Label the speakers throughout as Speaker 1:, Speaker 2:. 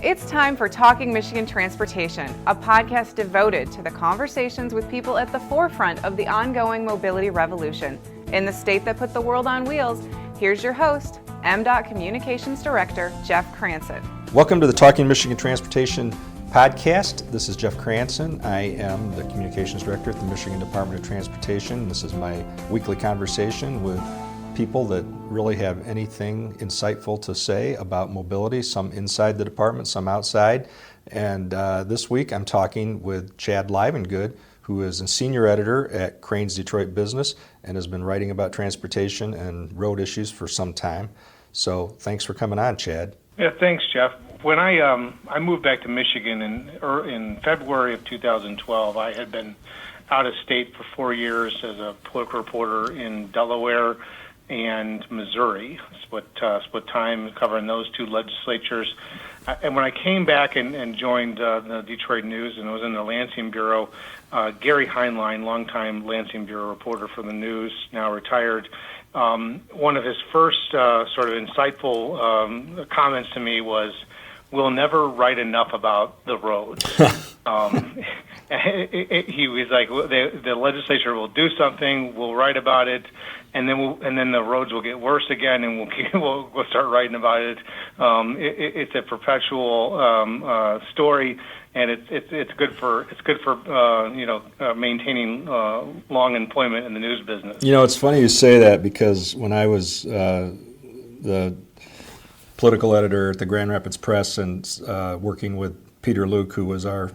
Speaker 1: It's time for Talking Michigan Transportation, a podcast devoted to the conversations with people at the forefront of the ongoing mobility revolution. In the state that put the world on wheels, here's your host, MDOT Communications Director, Jeff Cranson.
Speaker 2: Welcome to the Talking Michigan Transportation podcast. This is Jeff Cranson. I am the Communications Director at the Michigan Department of Transportation. This is my weekly conversation with people that really have anything insightful to say about mobility, some inside the department, some outside. And this week I'm talking with Chad Livengood, who is a senior editor at Crain's Detroit Business and has been writing about transportation and road issues for some time. So thanks for coming on, Chad.
Speaker 3: Yeah, thanks, Jeff. When I moved back to Michigan in February of 2012, I had been out of state for 4 years as a political reporter in Delaware and Missouri. Split time covering those two legislatures. And when I came back and joined the Detroit News and was in the Lansing Bureau, Gary Heinlein, longtime Lansing Bureau reporter for the News, now retired, one of his first sort of insightful comments to me was, "We'll never write enough about the roads." He was like, "The legislature will do something, we'll write about it, and then the roads will get worse again, and we'll start writing about it." It's a perpetual story, and it's good for maintaining long employment in the news business.
Speaker 2: You know, it's funny you say that because when I was the political editor at the Grand Rapids Press and working with Peter Luke, who was our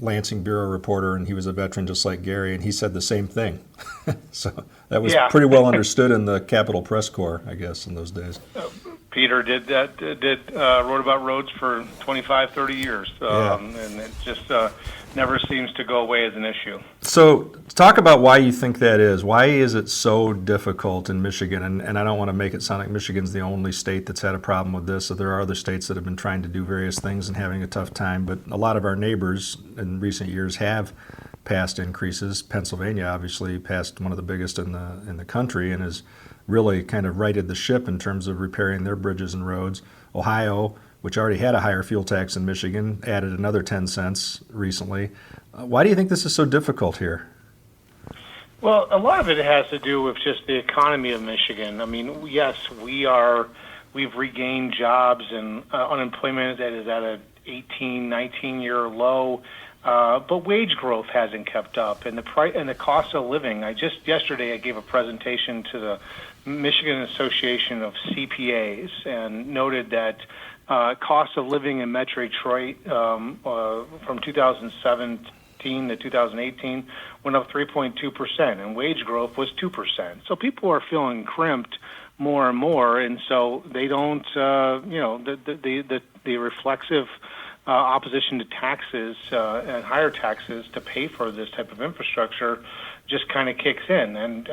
Speaker 2: Lansing Bureau reporter, and he was a veteran just like Gary, and he said the same thing. So that was pretty well understood in the Capitol Press Corps, I guess, in those days.
Speaker 3: Peter wrote about roads for 25, 30 years, and it just never seems to go away as an issue.
Speaker 2: So talk about why you think that is. Why is it so difficult in Michigan? And I don't want to make it sound like Michigan's the only state that's had a problem with this. So there are other states that have been trying to do various things and having a tough time. But a lot of our neighbors in recent years have passed increases. Pennsylvania obviously passed one of the biggest in the country and has really kind of righted the ship in terms of repairing their bridges and roads. Ohio, which already had a higher fuel tax than Michigan, added another 10 cents recently. Why do you think this is so difficult here?
Speaker 3: Well, a lot of it has to do with just the economy of Michigan. I mean, yes, we've regained jobs, and unemployment that is at a 18, 19-year low. But wage growth hasn't kept up, and the cost of living. Yesterday I gave a presentation to the Michigan Association of CPAs and noted that cost of living in Metro Detroit from 2017 to 2018 went up 3.2%, and wage growth was 2%. So people are feeling crimped more and more, and so they don't, the reflexive opposition to taxes and higher taxes to pay for this type of infrastructure just kind of kicks in. And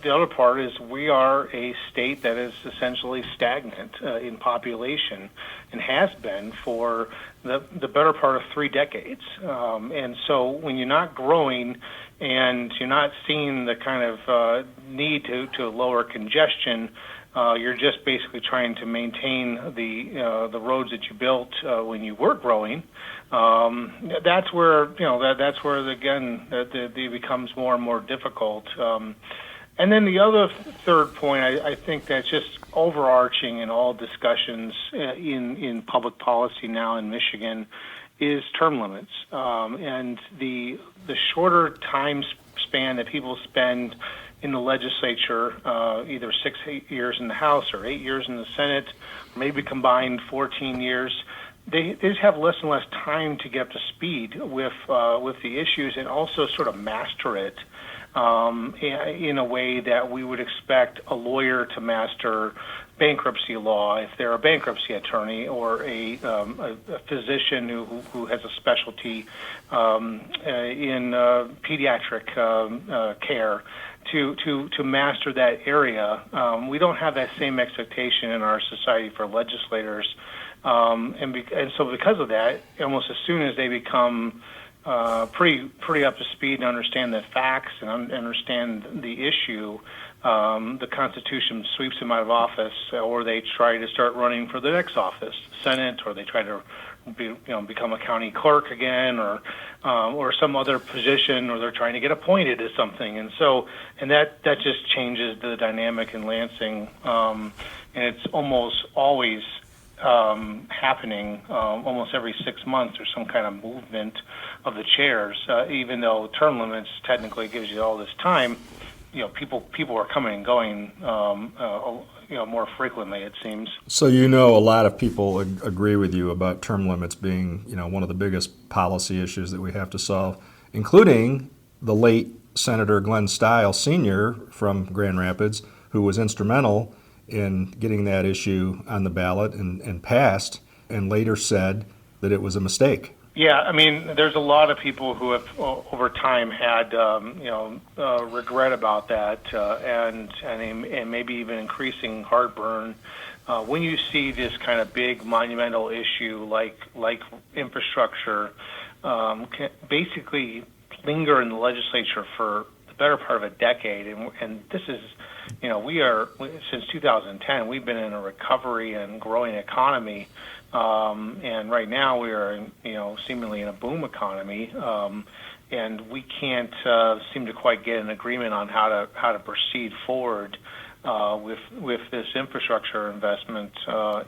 Speaker 3: the other part is we are a state that is essentially stagnant in population and has been for the better part of 3 decades. And so when you're not growing and you're not seeing the kind of need to lower congestion, you're just basically trying to maintain the roads that you built when you were growing. That's where again it becomes more and more difficult. And then the other third point, I think that's just overarching in all discussions in public policy now in Michigan is term limits, and the shorter time span that people spend in the legislature, either 8 years in the House or 8 years in the Senate, maybe combined 14 years. They just have less and less time to get up to speed with the issues and also sort of master it in a way that we would expect a lawyer to master bankruptcy law if they're a bankruptcy attorney, or a physician who has a specialty in pediatric care. To master that area. We don't have that same expectation in our society for legislators, and so because of that, almost as soon as they become pretty up to speed and understand the facts and understand the issue, the Constitution sweeps him out of office, or they try to start running for the next office, Senate, or they try to become a county clerk again, or some other position, or they're trying to get appointed to something, and that just changes the dynamic in Lansing, and it's almost always happening. Almost every 6 months, there's some kind of movement of the chairs, even though term limits technically gives you all this time. People are coming and going, more frequently, it seems.
Speaker 2: So a lot of people agree with you about term limits being, one of the biggest policy issues that we have to solve, including the late Senator Glenn Stiles Sr. from Grand Rapids, who was instrumental in getting that issue on the ballot and passed, and later said that it was a mistake.
Speaker 3: Yeah, I mean, there's a lot of people who have over time had regret about that, and maybe even increasing heartburn when you see this kind of big monumental issue like infrastructure basically linger in the legislature for the better part of a decade, and this is. Since 2010, we've been in a recovery and growing economy, and right now we are, seemingly in a boom economy, and we can't seem to quite get an agreement on how to proceed forward with this infrastructure investment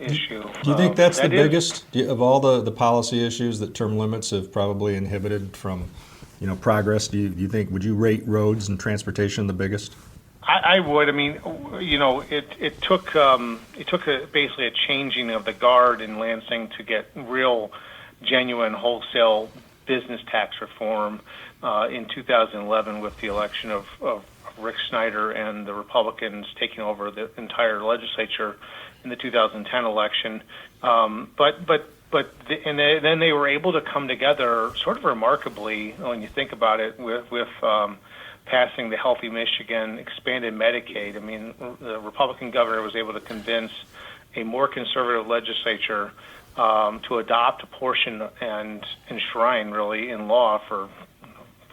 Speaker 3: issue.
Speaker 2: Do you think that's the biggest of all the policy issues that term limits have probably inhibited from, progress? Do you think, would you rate roads and transportation the biggest?
Speaker 3: I would. I mean, it took basically a changing of the guard in Lansing to get real, genuine wholesale business tax reform in 2011 with the election of Rick Snyder and the Republicans taking over the entire legislature in the 2010 election. Then they were able to come together sort of remarkably when you think about it with passing the Healthy Michigan, expanded Medicaid. I mean, the Republican governor was able to convince a more conservative legislature to adopt a portion and enshrine, really, in law for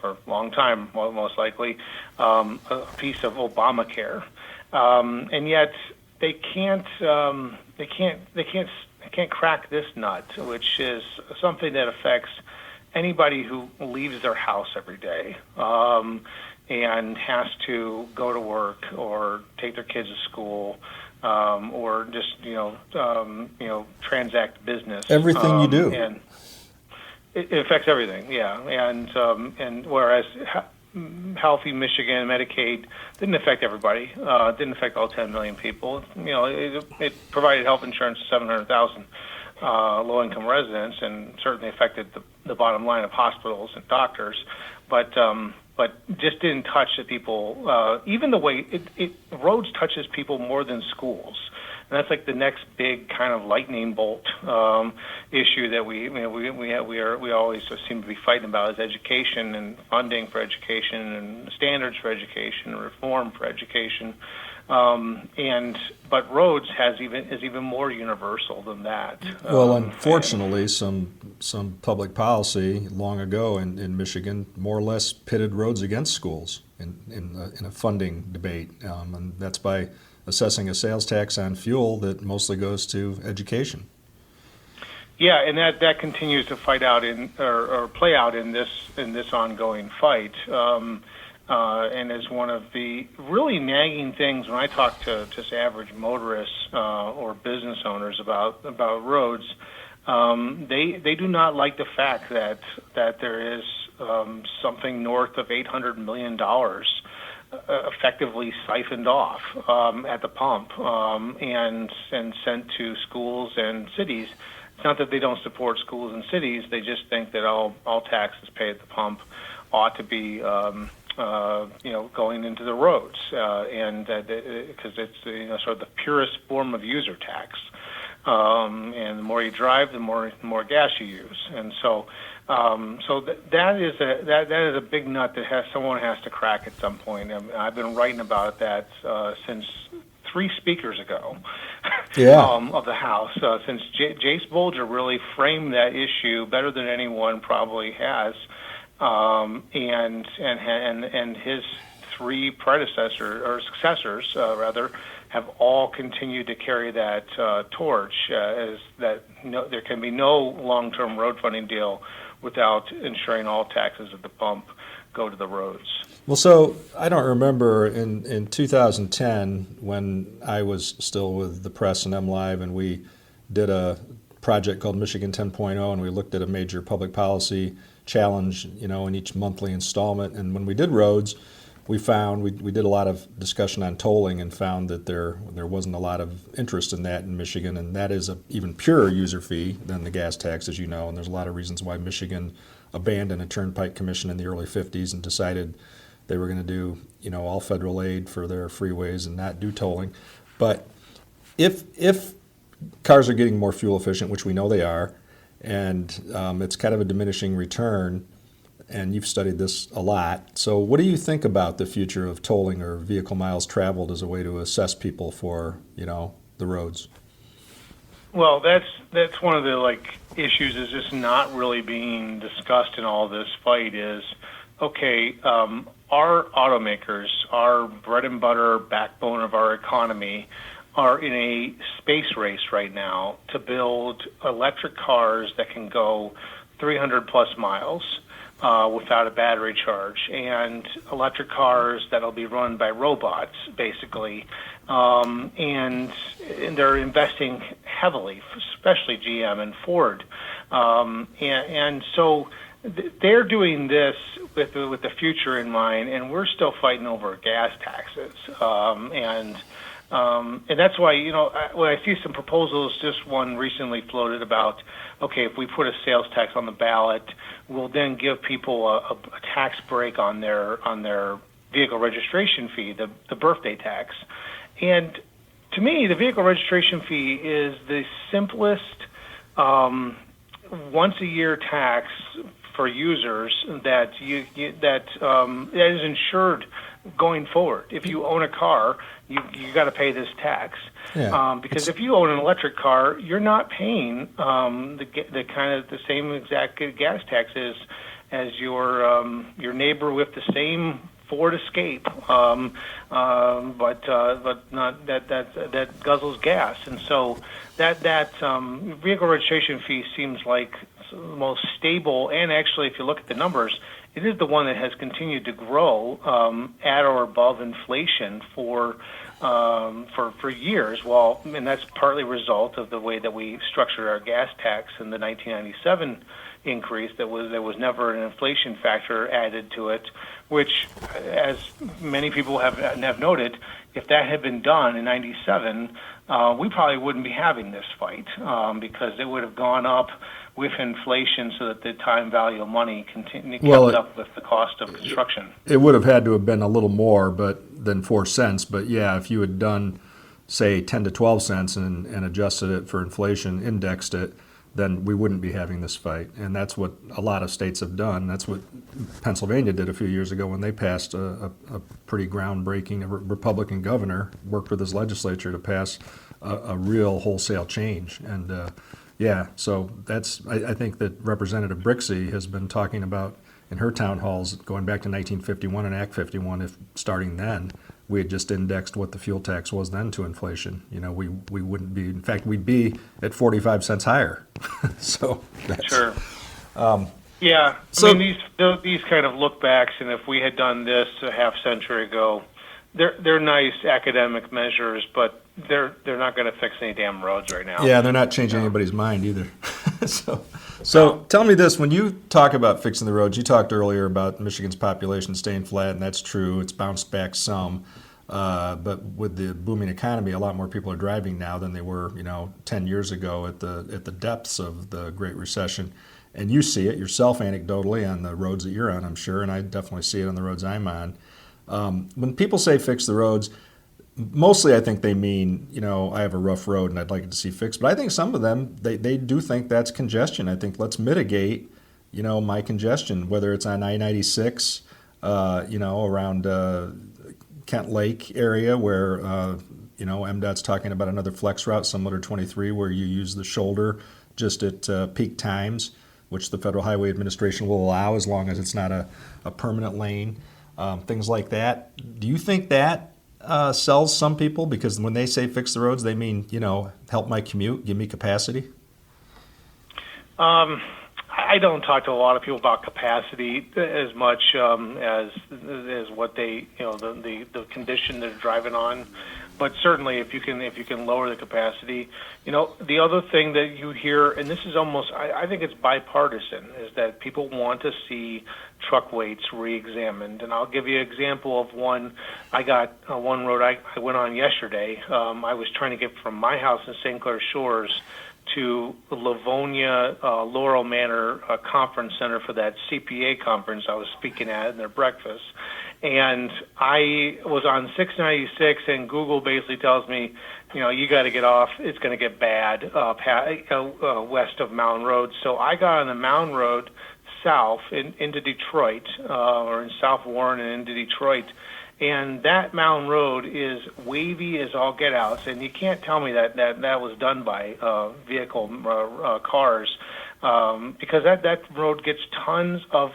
Speaker 3: a long time, most likely, a piece of Obamacare, and yet they can't crack this nut, which is something that affects anybody who leaves their house every day. And has to go to work or take their kids to school, or just transact business.
Speaker 2: Everything you do,
Speaker 3: and it affects everything. Yeah, and whereas Healthy Michigan Medicaid didn't affect everybody, didn't affect all 10 million people. It provided health insurance to 700,000 low-income residents, and certainly affected the bottom line of hospitals and doctors, but just didn't touch the people. Even the way roads touches people more than schools, and that's like the next big kind of lightning bolt issue that we always seem to be fighting about is education and funding for education and standards for education and reform for education. But roads is even more universal than that.
Speaker 2: Well, unfortunately, some public policy long ago in Michigan more or less pitted roads against schools in a funding debate, and that's by assessing a sales tax on fuel that mostly goes to education.
Speaker 3: Yeah, and that continues to fight out or play out in this ongoing fight. And is one of the really nagging things when I talk to just average motorists or business owners about roads. They do not like the fact that there is something north of $800 million effectively siphoned off at the pump and sent to schools and cities. It's not that they don't support schools and cities; they just think that all taxes paid at the pump ought to be going into the roads, and because it's sort of the purest form of user tax. And the more you drive, the more gas you use, and so that is a big nut that someone has to crack at some point. I've been writing about that since 3 speakers ago of the House, since Jace Bolger really framed that issue better than anyone probably has, and his three predecessors or successors, rather, have all continued to carry that torch. There can be no long-term road funding deal without ensuring all taxes at the pump go to the roads.
Speaker 2: Well, so I don't remember in 2010 when I was still with the press and MLive, and we did a project called Michigan 10.0, and we looked at a major public policy challenge, in each monthly installment. And when we did roads, we found we did a lot of discussion on tolling and found that there wasn't a lot of interest in that in Michigan, and that is a even purer user fee than the gas tax, as you know. And there's a lot of reasons why Michigan abandoned a turnpike commission in the early 50s and decided they were going to do, all federal aid for their freeways and not do tolling. But if cars are getting more fuel efficient, which we know they are, and it's kind of a diminishing return, and you've studied this a lot. So what do you think about the future of tolling or vehicle miles traveled as a way to assess people for, the roads?
Speaker 3: Well, that's one of the issues is just not really being discussed in all this fight is, okay, our automakers, our bread and butter backbone of our economy, are in a space race right now to build electric cars that can go 300 plus miles without a battery charge, and electric cars that'll be run by robots, basically. And they're investing heavily, especially GM and Ford. And so they're doing this with the future in mind, and we're still fighting over gas taxes. And that's why, when I see some proposals, just one recently floated about, okay, if we put a sales tax on the ballot, we'll then give people a tax break on their vehicle registration fee, the birthday tax. And to me, the vehicle registration fee is the simplest once-a-year tax for users that is insured going forward. If you own a car, you got to pay this tax.
Speaker 2: Yeah.
Speaker 3: Because if you own an electric car, you're not paying the kind of the same exact gas taxes as your neighbor with the same Ford Escape, but not that guzzles gas. And so that vehicle registration fee seems like the most stable, and actually, if you look at the numbers, it is the one that has continued to grow at or above inflation for years. Well, and that's partly a result of the way that we structured our gas tax in the 1997 increase. There was never an inflation factor added to it, which, as many people have noted, if that had been done in 97, we probably wouldn't be having this fight because it would have gone up with inflation so that the time value of money kept up with the cost of construction.
Speaker 2: It would have had to have been a little more than 4 cents. But yeah, if you had done, say, 10 to 12 cents and adjusted it for inflation, indexed it, then we wouldn't be having this fight. And that's what a lot of states have done. That's what Pennsylvania did a few years ago when they passed a pretty groundbreaking, a Republican governor worked with his legislature to pass a real wholesale change. And so I think that Representative Brixey has been talking about in her town halls going back to 1951 and Act 51, if starting then we had just indexed what the fuel tax was then to inflation, we wouldn't be. In fact, we'd be at 45 cents higher. So that's,
Speaker 3: sure. Yeah.
Speaker 2: So,
Speaker 3: I mean, these kind of look backs, and if we had done this a half century ago, they're nice academic measures, but they're not going to fix any damn roads right now.
Speaker 2: Yeah, they're not changing anybody's mind either. So tell me this, when you talk about fixing the roads, you talked earlier about Michigan's population staying flat, and that's true. It's bounced back some. But with the booming economy, a lot more people are driving now than they were, 10 years ago at the depths of the Great Recession. And you see it yourself anecdotally on the roads that you're on, I'm sure, and I definitely see it on the roads I'm on. When people say fix the roads, mostly I think they mean, I have a rough road and I'd like it to see fixed. But I think some of them, they do think that's congestion. I think let's mitigate, my congestion, whether it's on I-96, around Kent Lake area where, MDOT's talking about another flex route similar to 23 where you use the shoulder just at peak times, which the Federal Highway Administration will allow as long as it's not a permanent lane. things like that. Do you think that sells some people? Because when they say fix the roads, they mean, help my commute, give me capacity?
Speaker 3: I don't talk to a lot of people about capacity as much as what they, the condition they're driving on. But certainly, if you can lower the capacity, the other thing that you hear, and this is almost, I think it's bipartisan, is that people want to see truck weights re-examined. And I'll give you an example of one. I got one road I went on yesterday. I was trying to get from my house in St. Clair Shores to Livonia Laurel Manor Conference Center for that CPA conference I was speaking at in their breakfast. And I was on 696, and Google basically tells me, you got to get off. It's going to get bad west of Mountain Road. So I got on the Mountain Road south into Detroit, or in South Warren and into Detroit. And that Mountain Road is wavy as all get outs, and you can't tell me that was done by vehicle cars, because that road gets tons of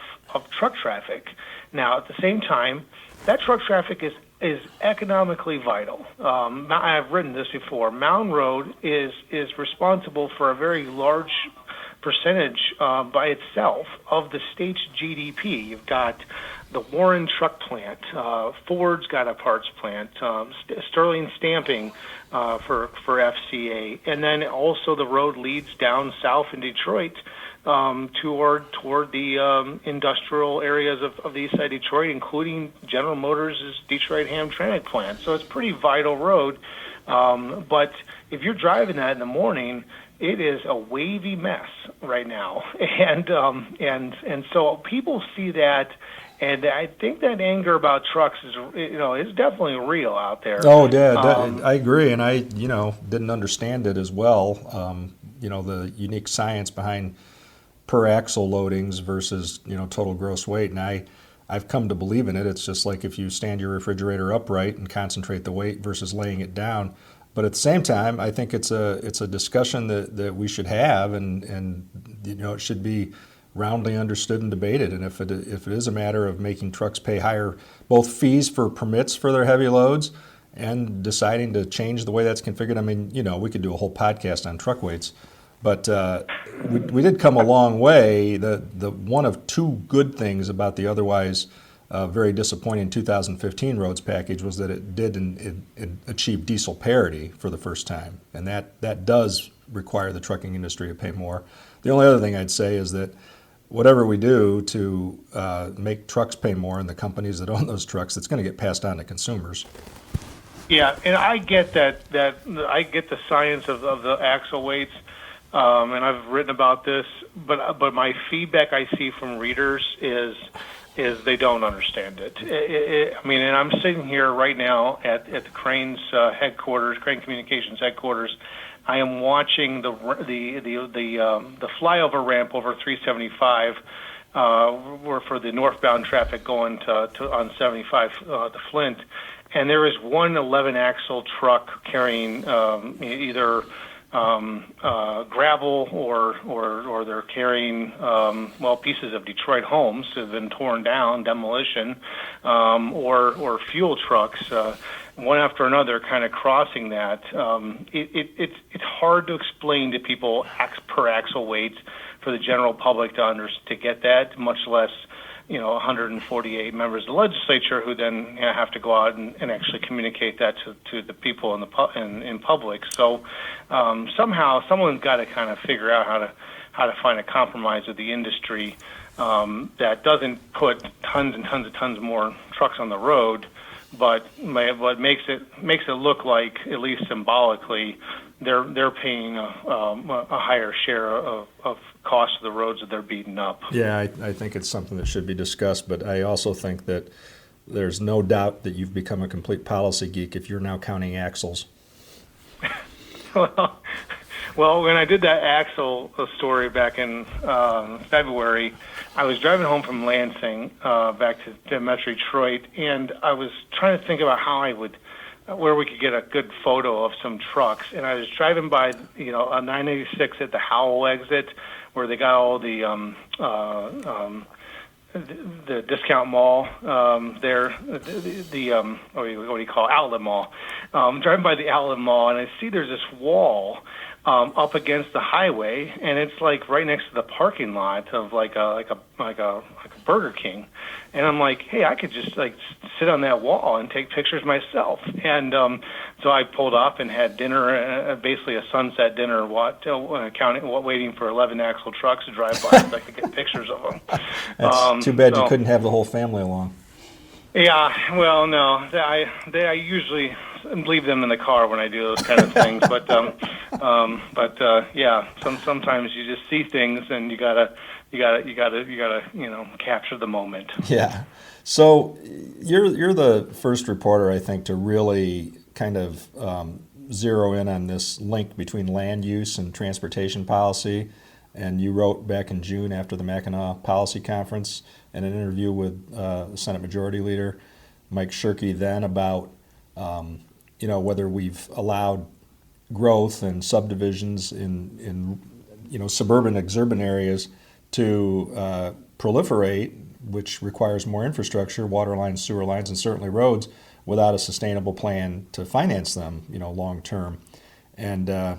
Speaker 3: truck traffic. Now, at the same time, that truck traffic is economically vital. I've written this before. Mountain Road is responsible for a very large percentage by itself of the state's GDP. You've got the Warren Truck Plant, Ford's got a parts plant, Sterling Stamping for FCA, and then also the road leads down south in Detroit toward the industrial areas of the east side of Detroit, including General Motors' Detroit Hamtramck plant. So it's a pretty vital road. But if you're driving that in the morning, it is a wavy mess right now, and so people see that, and I think that anger about trucks is definitely real out there.
Speaker 2: Oh, yeah, I agree, and I didn't understand it as well. The unique science behind per axle loadings versus total gross weight, and I've come to believe in it. It's just like if you stand your refrigerator upright and concentrate the weight versus laying it down. But at the same time, I think it's a discussion that we should have, and it should be roundly understood and debated. And if it is a matter of making trucks pay higher both fees for permits for their heavy loads and deciding to change the way that's configured, I mean, we could do a whole podcast on truck weights. But we did come a long way. The one of two good things about the otherwise very disappointing 2015 roads package was that it did achieve diesel parity for the first time, and that does require the trucking industry to pay more. The only other thing I'd say is that whatever we do to make trucks pay more and the companies that own those trucks, it's going to get passed on to consumers.
Speaker 3: Yeah, and I get that I get the science of the axle weights, and I've written about this, but my feedback I see from readers is they don't understand it. And I'm sitting here right now at the Crain's headquarters, Crain Communications headquarters. I am watching the flyover ramp over 375, for the northbound traffic going on 75 to Flint, and there is one 11-axle truck carrying either gravel or they're carrying pieces of Detroit homes that have been torn down, demolition, or fuel trucks, one after another, kind of crossing that. It's hard to explain to people per axle weights for the general public to get that, much less 148 members of the legislature who then have to go out and actually communicate that to the people in public. So somehow someone's got to kind of figure out how to find a compromise with the industry that doesn't put tons and tons more trucks on the road, but makes it look like, at least symbolically, they're paying a higher share of cost of the roads that they're beating up.
Speaker 2: Yeah, I think it's something that should be discussed, but I also think that there's no doubt that you've become a complete policy geek if you're now counting axles.
Speaker 3: Well, when I did that axle story back in February, I was driving home from Lansing back to Metro Detroit, and I was trying to think about where we could get a good photo of some trucks. And I was driving by, a 986 at the Howell exit, where they got all the the discount mall there, what do you call it? Outlet mall. Driving by the outlet mall, and I see there's this wall up against the highway, and it's like right next to the parking lot of like a Burger King. And I'm like, hey, I could just like sit on that wall and take pictures myself. And so I pulled up and had dinner, basically a sunset dinner, waiting for 11 axle trucks to drive by so I could get pictures of them.
Speaker 2: That's too bad you couldn't have the whole family along.
Speaker 3: Yeah, well, no, I usually leave them in the car when I do those kind of things. But yeah, sometimes you just see things and you gotta capture the moment.
Speaker 2: Yeah. So you're the first reporter, I think, to really kind of zero in on this link between land use and transportation policy. And you wrote back in June after the Mackinac Policy Conference in an interview with Senate Majority Leader Mike Shirkey then about whether we've allowed growth and subdivisions in suburban exurban areas to proliferate, which requires more infrastructure, water lines, sewer lines, and certainly roads, without a sustainable plan to finance them, long term. And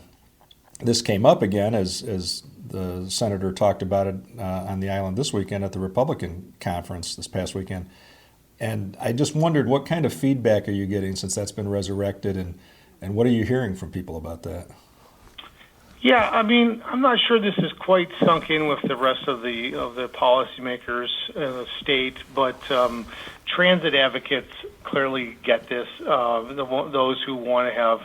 Speaker 2: this came up again as the senator talked about it on the island this weekend at the Republican conference this past weekend. And I just wondered, what kind of feedback are you getting since that's been resurrected, and what are you hearing from people about that?
Speaker 3: Yeah, I mean, I'm not sure this is quite sunk in with the rest of the policymakers in the state, but transit advocates clearly get this. Those who want to have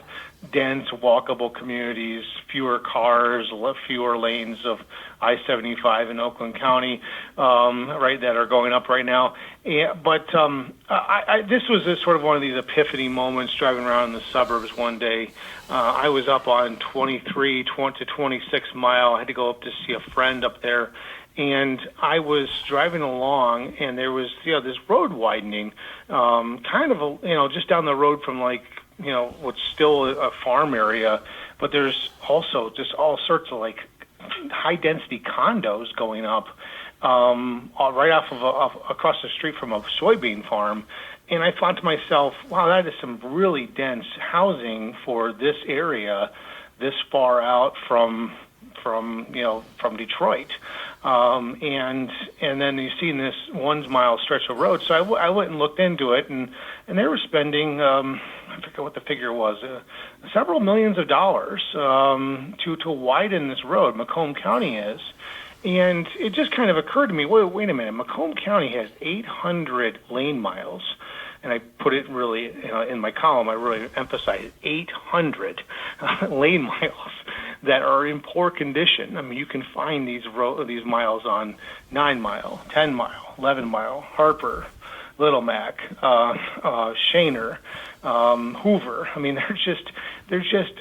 Speaker 3: dense, walkable communities, fewer cars, fewer lanes of I-75 in Oakland County, right, that are going up right now. But this was sort of one of these epiphany moments driving around in the suburbs one day. I was up on 23 to 26 Mile. I had to go up to see a friend up there. And I was driving along, and there was this road widening, kind of just down the road from what's still a farm area, but there's also just all sorts of high density condos going up right across the street from a soybean farm. And I thought to myself, wow, that is some really dense housing for this area, this far out from Detroit. And then you've seen this 1 mile stretch of road. So I went and looked into it, and they were spending, I forget what the figure was, several millions of dollars to widen this road. Macomb County is. And it just kind of occurred to me, wait a minute, Macomb County has 800 lane miles. And I put it really, in my column, I really emphasized 800 lane miles that are in poor condition. I mean, you can find these miles on 9 Mile, 10 Mile, 11 Mile, Harper, Little Mac, Shaner, Hoover. I mean, they're just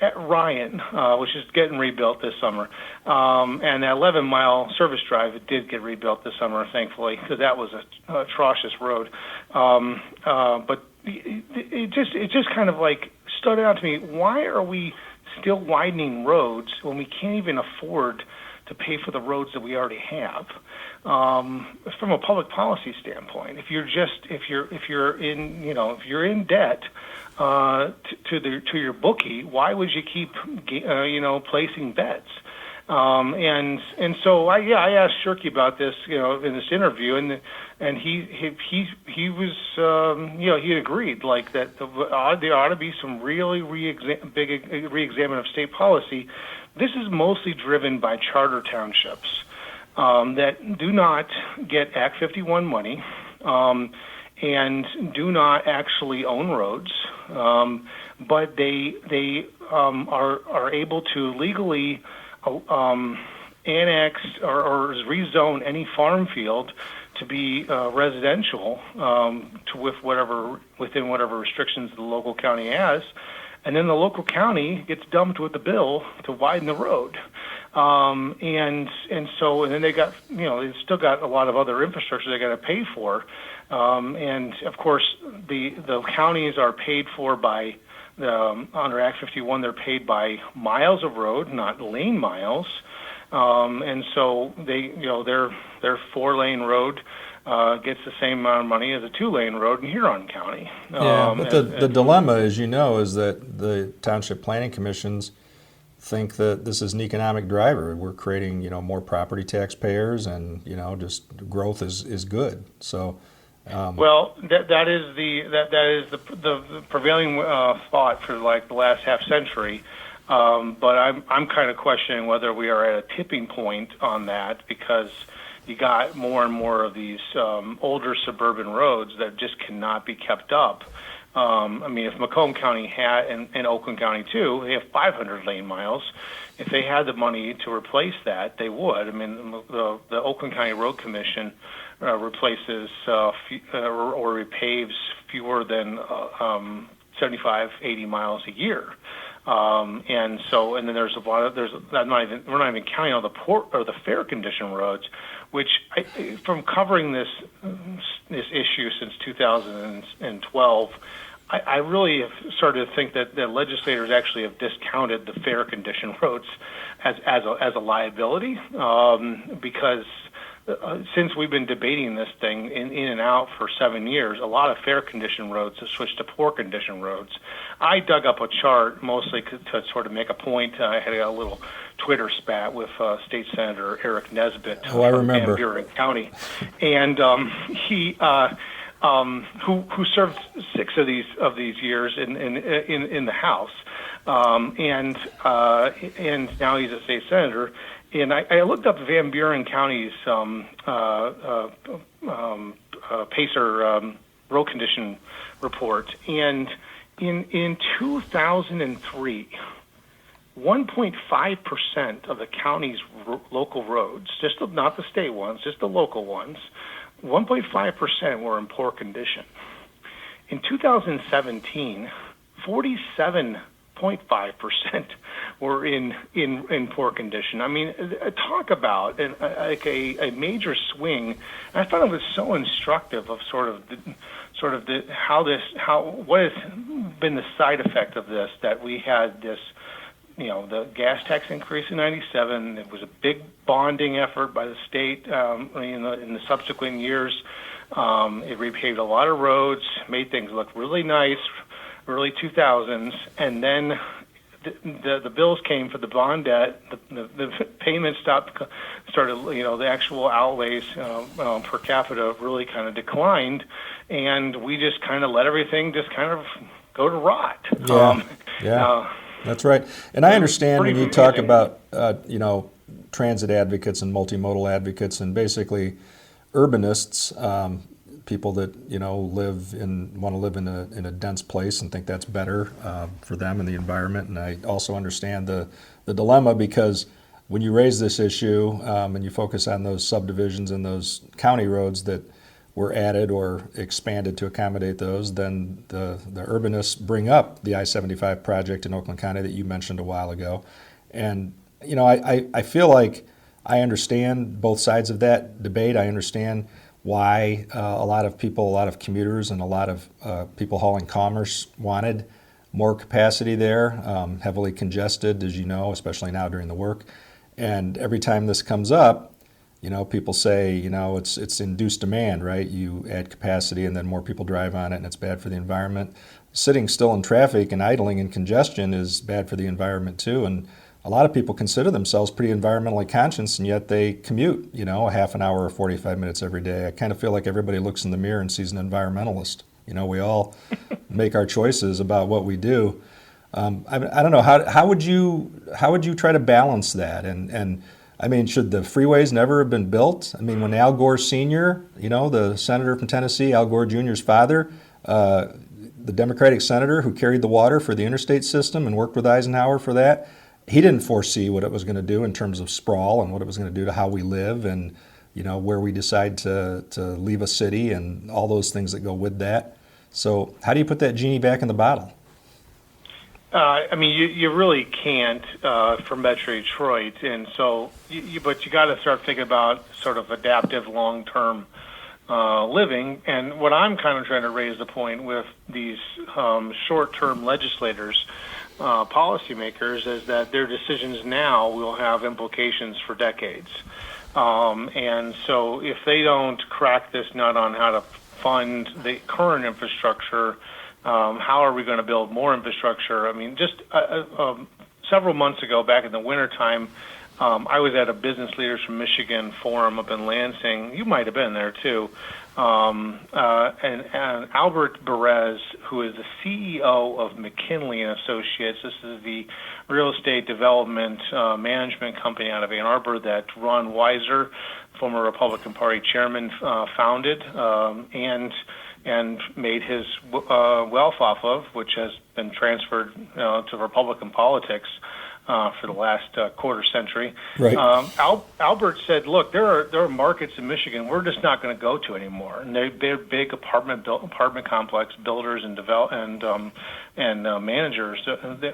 Speaker 3: at Ryan, which is getting rebuilt this summer. And that 11 Mile service drive, it did get rebuilt this summer, thankfully, because that was a atrocious road. But it just kind of stood out to me. Why are we still widening roads when we can't even afford to pay for the roads that we already have? From a public policy standpoint, if you're in debt to your bookie, why would you keep placing bets? And so I asked Shirkey about this in this interview, and he was he agreed that there ought to be some really big re-examine of state policy. This is mostly driven by charter townships that do not get Act 51 money and do not actually own roads, but they are able to legally annex or rezone any farm field to be residential within whatever restrictions the local county has. And then the local county gets dumped with the bill to widen the road. And then they got, they've still got a lot of other infrastructure they got to pay for. And of course, the counties are paid for by, under Act 51, they're paid by miles of road, not lane miles. and so their 4-lane road gets the same amount of money as a 2-lane road in Huron County.
Speaker 2: But the dilemma, as you know, is that the township planning commissions think that this is an economic driver. We're creating, more property taxpayers, and just growth is good. So,
Speaker 3: well, that is the prevailing thought for like the last half century. But I'm kind of questioning whether we are at a tipping point on that, because you got more and more of these older suburban roads that just cannot be kept up. If Macomb County had, and Oakland County too, they have 500 lane miles. If they had the money to replace that, they would. The Oakland County Road Commission replaces or repaves fewer than 75, 80 miles a year. And then there's we're not even counting all the poor or the fair condition roads, which from covering this issue since 2012, I really have started to think that the legislators actually have discounted the fair condition roads as a liability, because since we've been debating this thing in and out for 7 years, a lot of fair condition roads have switched to poor condition roads. I dug up a chart mostly to sort of make a point. I had a little Twitter spat with State Senator Eric Nesbitt from Van Buren County, and he who served 6 of these years in the House, and now he's a state senator. And I looked up Van Buren County's Pacer road condition report, and in 2003, 1.5% of the county's local roads, not the state ones, just the local ones, 1.5% were in poor condition. In 2017, 47.5% were in poor condition. Talk about a major swing. And I thought it was so instructive of what has been the side effect of this, that we had this, the gas tax increase in '97. It was a big bonding effort by the state in the subsequent years. It repaved a lot of roads, made things look really nice, early 2000s, and then the bills came for the bond debt. The payments started. The actual outlays per capita really kind of declined, and we just kind of let everything just kind of go to rot.
Speaker 2: That's right. And I understand when you talk about transit advocates and multimodal advocates, and basically urbanists, people that want to live in a dense place and think that's better for them and the environment. And I also understand the dilemma, because when you raise this issue and you focus on those subdivisions and those county roads that were added or expanded to accommodate those, then the urbanists bring up the I-75 project in Oakland County that you mentioned a while ago. And I feel like I understand both sides of that debate. I understand why a lot of commuters and a lot of people hauling commerce wanted more capacity there, heavily congested, as you know, especially now during the work. And every time this comes up, people say, it's induced demand, right? You add capacity and then more people drive on it, and it's bad for the environment. Sitting still in traffic and idling in congestion is bad for the environment too. And a lot of people consider themselves pretty environmentally conscious, and yet they commute, a half an hour or 45 minutes every day. I kind of feel like everybody looks in the mirror and sees an environmentalist. We all make our choices about what we do. I don't know, how would you try to balance that? And should the freeways never have been built? When Al Gore Sr., the senator from Tennessee, Al Gore Jr.'s father, the Democratic senator who carried the water for the interstate system and worked with Eisenhower for that, he didn't foresee what it was going to do in terms of sprawl and what it was going to do to how we live and, where we decide to leave a city and all those things that go with that. So how do you put that genie back in the bottle?
Speaker 3: You really can't for Metro Detroit, and so but you got to start thinking about sort of adaptive long-term living. And what I'm kind of trying to raise the point with these short-term legislators policymakers is that their decisions now will have implications for decades. And so if they don't crack this nut on how to fund the current infrastructure, how are we going to build more infrastructure? I mean, just several months ago, back in the wintertime, I was at a Business Leaders from Michigan forum up in Lansing. You might have been there too. And Albert Perez, who is the CEO of McKinley and Associates, this is the real estate development management company out of Ann Arbor that Ron Weiser, former Republican Party chairman, founded and made his wealth off of, which has been transferred to Republican politics for the last quarter century.
Speaker 2: Right.
Speaker 3: Albert said, "Look, there are markets in Michigan we're just not going to go to anymore, and they're big apartment complex builders and managers.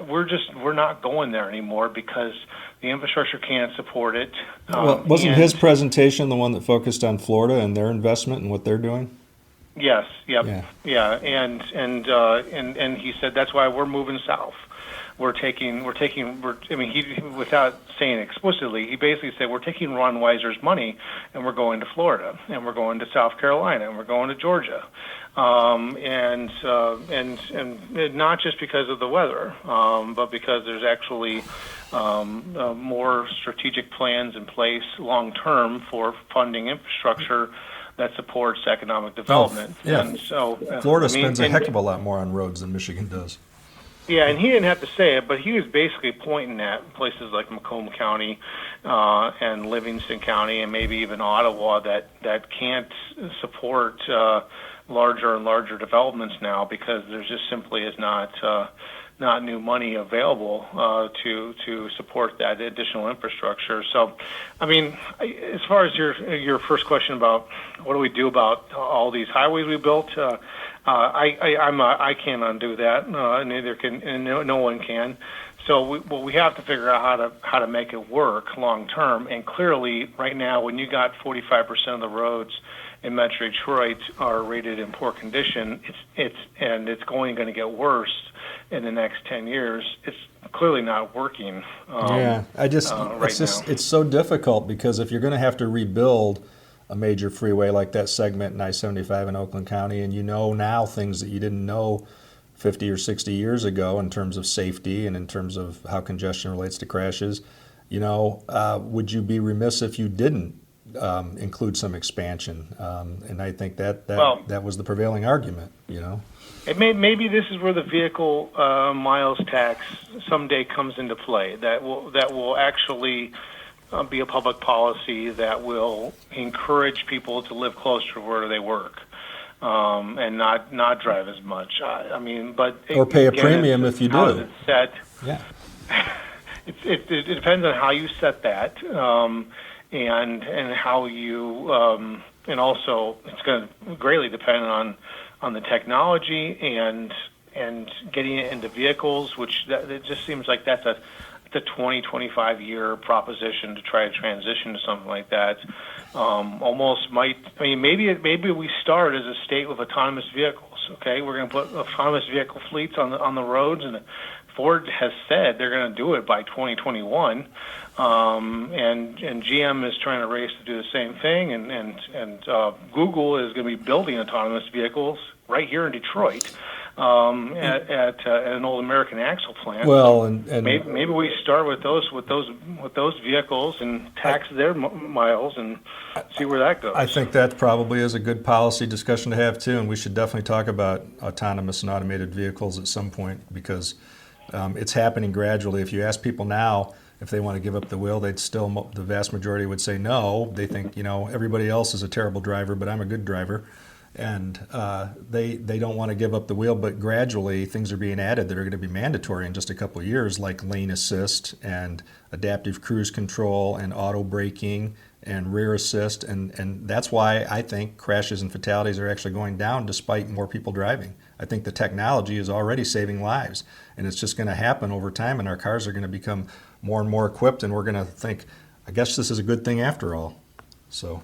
Speaker 3: We're not going there anymore because the infrastructure can't support it."
Speaker 2: Well, wasn't his presentation the one that focused on Florida and their investment and what they're doing?
Speaker 3: Yes. Yep. Yeah. And he said that's why we're moving south. He, without saying explicitly, he basically said we're taking Ron Weiser's money and we're going to Florida and we're going to South Carolina and we're going to Georgia, and not just because of the weather, but because there's actually more strategic plans in place long term for funding infrastructure that supports economic development.
Speaker 2: Yeah.
Speaker 3: And so
Speaker 2: Florida spends a heck of a lot more on roads than Michigan does.
Speaker 3: Yeah, and he didn't have to say it, but he was basically pointing at places like Macomb County and Livingston County and maybe even Ottawa that can't support larger and larger developments now because there just simply is not new money available to support that additional infrastructure. So, I mean, as far as your first question about what do we do about all these highways we built, I can't undo that. Neither can, and no one can. So we have to figure out how to make it work long term. And clearly, right now, when you got 45% of the roads in Metro Detroit are rated in poor condition, it's going to get worse in the next 10 years. It's clearly not working.
Speaker 2: It's so difficult because if you're going to have to rebuild a major freeway like that segment in I-75 in Oakland County, and you know now things that you didn't know 50 or 60 years ago in terms of safety and in terms of how congestion relates to crashes, would you be remiss if you didn't include some expansion? And I think that was the prevailing argument,
Speaker 3: Maybe this is where the vehicle miles tax someday comes into play. That will actually be a public policy that will encourage people to live closer to where they work and not drive as much.
Speaker 2: Or pay a premium if you do.
Speaker 3: It's set.
Speaker 2: Yeah.
Speaker 3: It depends on how you set that, and how you, and also it's going to greatly depend on the technology and getting it into vehicles, which it just seems like that's a 20-25 year proposition to try to transition to something like that. Maybe we start as a state with autonomous vehicles. Okay, we're going to put autonomous vehicle fleets on the roads, and Ford has said they're going to do it by 2021. And GM is trying to race to do the same thing, and Google is going to be building autonomous vehicles right here in Detroit. At an old American Axle plant.
Speaker 2: Well, and
Speaker 3: maybe we start with those vehicles and tax their miles and see where that goes.
Speaker 2: I think that probably is a good policy discussion to have too, and we should definitely talk about autonomous and automated vehicles at some point because it's happening gradually. If you ask people now if they want to give up the wheel, the vast majority would say no. They think everybody else is a terrible driver, but I'm a good driver. And they don't want to give up the wheel, but gradually things are being added that are going to be mandatory in just a couple of years, like lane assist and adaptive cruise control and auto braking and rear assist. And that's why I think crashes and fatalities are actually going down despite more people driving. I think the technology is already saving lives, and it's just going to happen over time, and our cars are going to become more and more equipped, and we're going to think, I guess this is a good thing after all. So.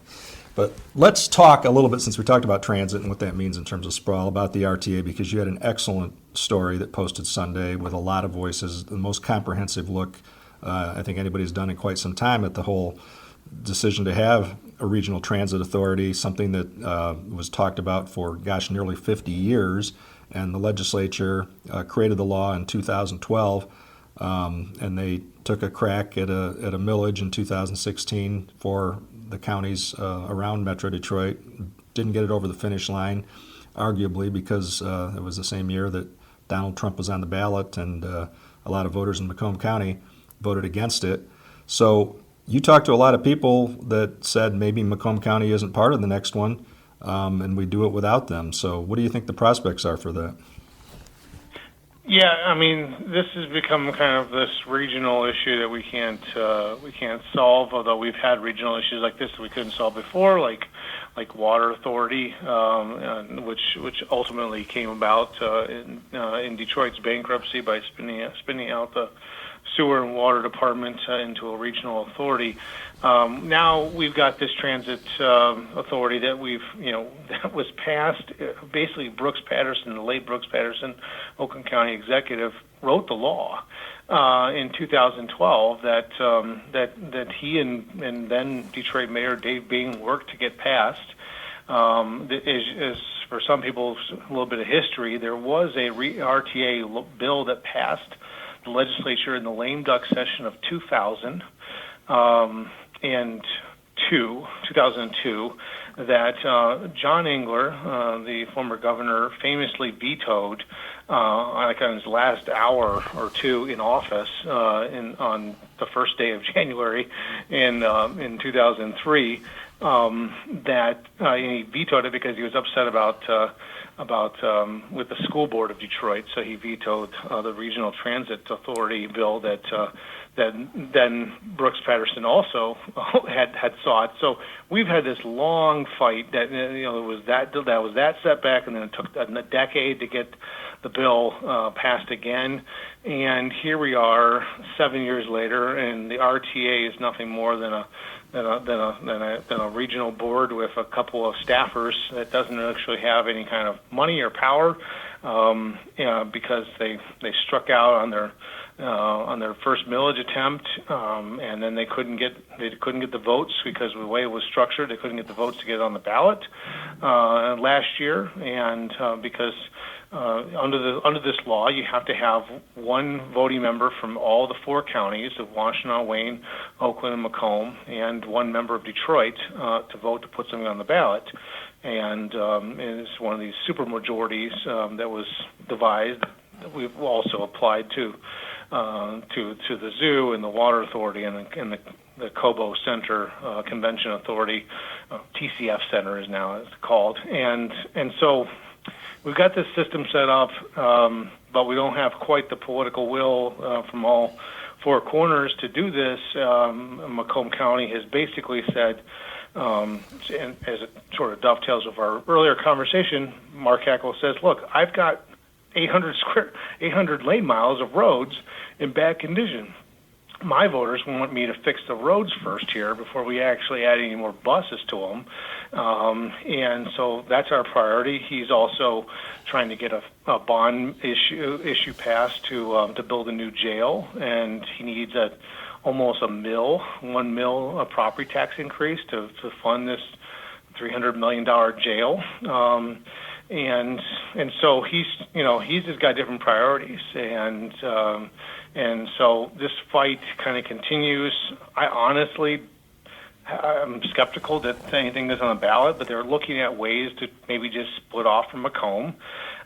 Speaker 2: But let's talk a little bit, since we talked about transit and what that means in terms of sprawl, about the RTA, because you had an excellent story that posted Sunday with a lot of voices, the most comprehensive look I think anybody's done in quite some time at the whole decision to have a regional transit authority, something that was talked about for, nearly 50 years. And the legislature created the law in 2012, and they took a crack at a millage in 2016 for the counties around Metro Detroit. Didn't get it over the finish line, arguably because it was the same year that Donald Trump was on the ballot, and a lot of voters in Macomb County voted against it. So you talked to a lot of people that said maybe Macomb County isn't part of the next one, and we do it without them. So what do you think the prospects are for that?
Speaker 3: Yeah, I mean, this has become kind of this regional issue that we can't solve. Although we've had regional issues like this that we couldn't solve before, like water authority, which ultimately came about in Detroit's bankruptcy by spinning out the sewer and water department into a regional authority. Now we've got this transit authority that that was passed. Basically, Brooks Patterson, the late Brooks Patterson, Oakland County executive, wrote the law in 2012 that he and then Detroit Mayor Dave Bing worked to get passed. Is for some people a little bit of history. There was a RTA bill that passed the legislature in the lame duck session of 2002, that John Engler, the former governor, famously vetoed like on his last hour or two in office on the first day of January in 2003. That he vetoed it because he was upset about with the school board of Detroit. So he vetoed the regional transit authority bill that then Brooks Patterson also had sought. So we've had this long fight that was that setback, and then it took a decade to get the bill passed again. And here we are 7 years later, and the RTA is nothing more than a regional board with a couple of staffers that doesn't actually have any kind of money or power, because they struck out on their first millage attempt, and then they couldn't get the votes because of the way it was structured. They couldn't get the votes to get it on the ballot last year, and because under this law, you have to have one voting member from all the four counties of Washtenaw, Wayne, Oakland, and Macomb, and one member of Detroit to vote to put something on the ballot. And it's one of these super majorities that was devised. We've also applied to the zoo and the water authority and the Cobo Center Convention Authority, TCF Center is now it's called, and so. We've got this system set up, but we don't have quite the political will from all four corners to do this. Macomb County has basically said, and as it sort of dovetails with our earlier conversation, Mark Hackle says, look, I've got 800 lane miles of roads in bad condition. My voters want me to fix the roads first here before we actually add any more buses to them. And so that's our priority. He's also trying to get a bond issue passed to build a new jail, and he needs almost $1 million a property tax increase to fund this $300 million jail. And so he's just got different priorities, and so this fight kind of continues. I'm skeptical that anything is on the ballot, but they're looking at ways to maybe just split off from Macomb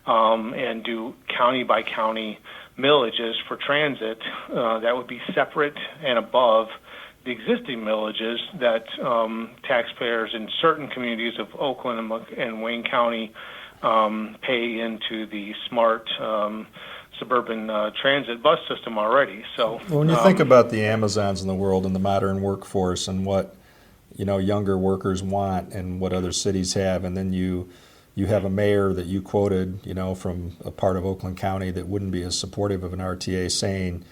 Speaker 3: and do county by county millages for transit that would be separate and above the existing millages that taxpayers in certain communities of Oakland and Wayne County pay into the smart suburban transit bus system already. So
Speaker 2: when you think about the Amazons in the world and the modern workforce and what younger workers want and what other cities have, and then you have a mayor that you quoted, from a part of Oakland County that wouldn't be as supportive of an RTA, saying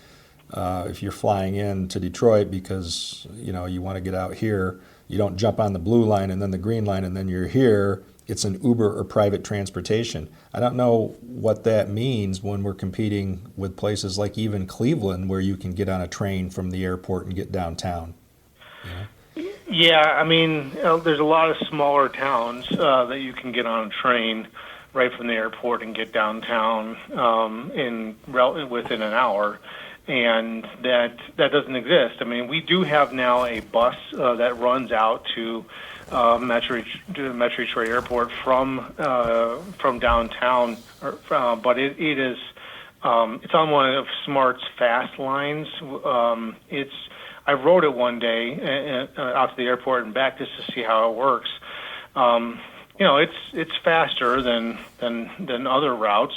Speaker 2: if you're flying in to Detroit because you want to get out here, you don't jump on the blue line and then the green line and then you're here. It's an Uber or private transportation. I don't know what that means when we're competing with places like even Cleveland, where you can get on a train from the airport and get downtown.
Speaker 3: Yeah, I mean, there's a lot of smaller towns that you can get on a train right from the airport and get downtown within an hour, and that doesn't exist. I mean, we do have now a bus that runs out to Metro Detroit Airport from downtown, but it is it's on one of Smart's fast lines. I rode it one day out to the airport and back just to see how it works. It's faster than other routes,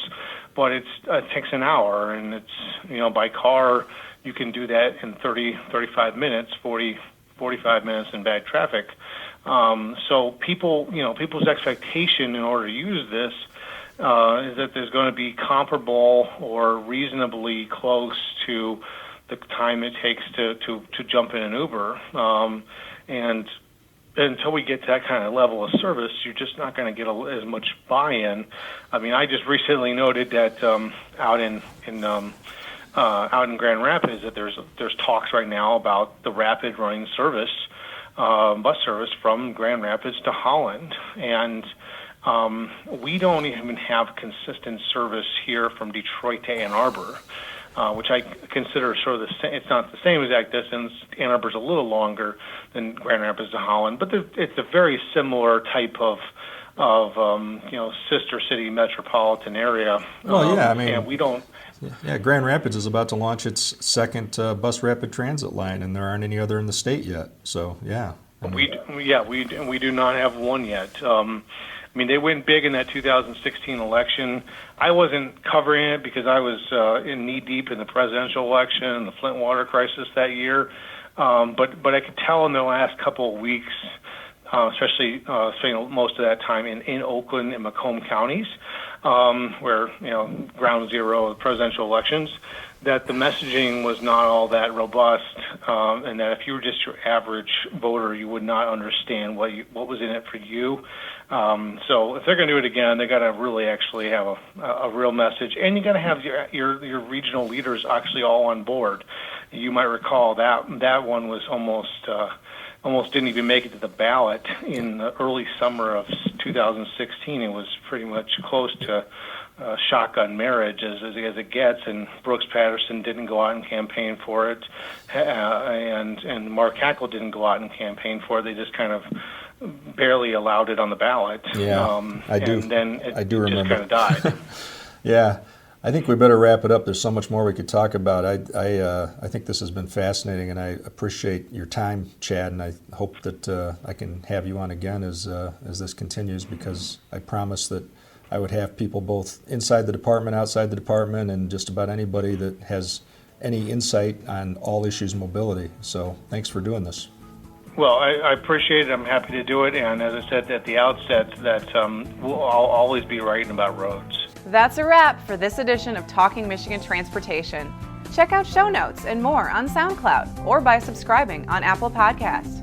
Speaker 3: but it takes an hour, and it's by car you can do that in 35 minutes, 45 minutes in bad traffic. So people's expectation in order to use this is that there's going to be comparable or reasonably close to the time it takes to jump in an Uber. And until we get to that kind of level of service, you're just not going to get as much buy-in. I mean, I just recently noted that out in Grand Rapids that there's talks right now about the rapid running service, bus service from Grand Rapids to Holland, and we don't even have consistent service here from Detroit to Ann Arbor, which I consider sort of the same. It's not the same exact distance. Ann Arbor's a little longer than Grand Rapids to Holland, but it's a very similar type of sister city metropolitan area.
Speaker 2: Well, yeah, I mean,
Speaker 3: and we don't.
Speaker 2: Yeah, Grand Rapids is about to launch its second bus rapid transit line, and there aren't any other in the state yet. So, yeah.
Speaker 3: We do not have one yet. I mean, they went big in that 2016 election. I wasn't covering it because I was knee deep in the presidential election and the Flint water crisis that year. But I could tell in the last couple of weeks, especially spending most of that time in Oakland and Macomb counties, where ground zero of presidential elections, that the messaging was not all that robust, and that if you were just your average voter, you would not understand what was in it for you. So if they're going to do it again, they got to really actually have a real message, and you got to have your regional leaders actually all on board. You might recall that one was almost didn't even make it to the ballot in the early summer of 2016. It was pretty much close to shotgun marriage as it gets, and Brooks Patterson didn't go out and campaign for it, and Mark Hackel didn't go out and campaign for it. They just kind of barely allowed it on the ballot.
Speaker 2: Yeah, I do.
Speaker 3: And then
Speaker 2: I do remember.
Speaker 3: Just kind of died.
Speaker 2: Yeah. I think we better wrap it up. There's so much more we could talk about. I think this has been fascinating, and I appreciate your time, Chad, and I hope that I can have you on again as this continues, because I promise that I would have people both inside the department, outside the department, and just about anybody that has any insight on all issues mobility. So thanks for doing this.
Speaker 3: Well, I appreciate it. I'm happy to do it. And as I said at the outset, that I'll always be writing about roads.
Speaker 1: That's a wrap for this edition of Talking Michigan Transportation. Check out show notes and more on SoundCloud or by subscribing on Apple Podcasts.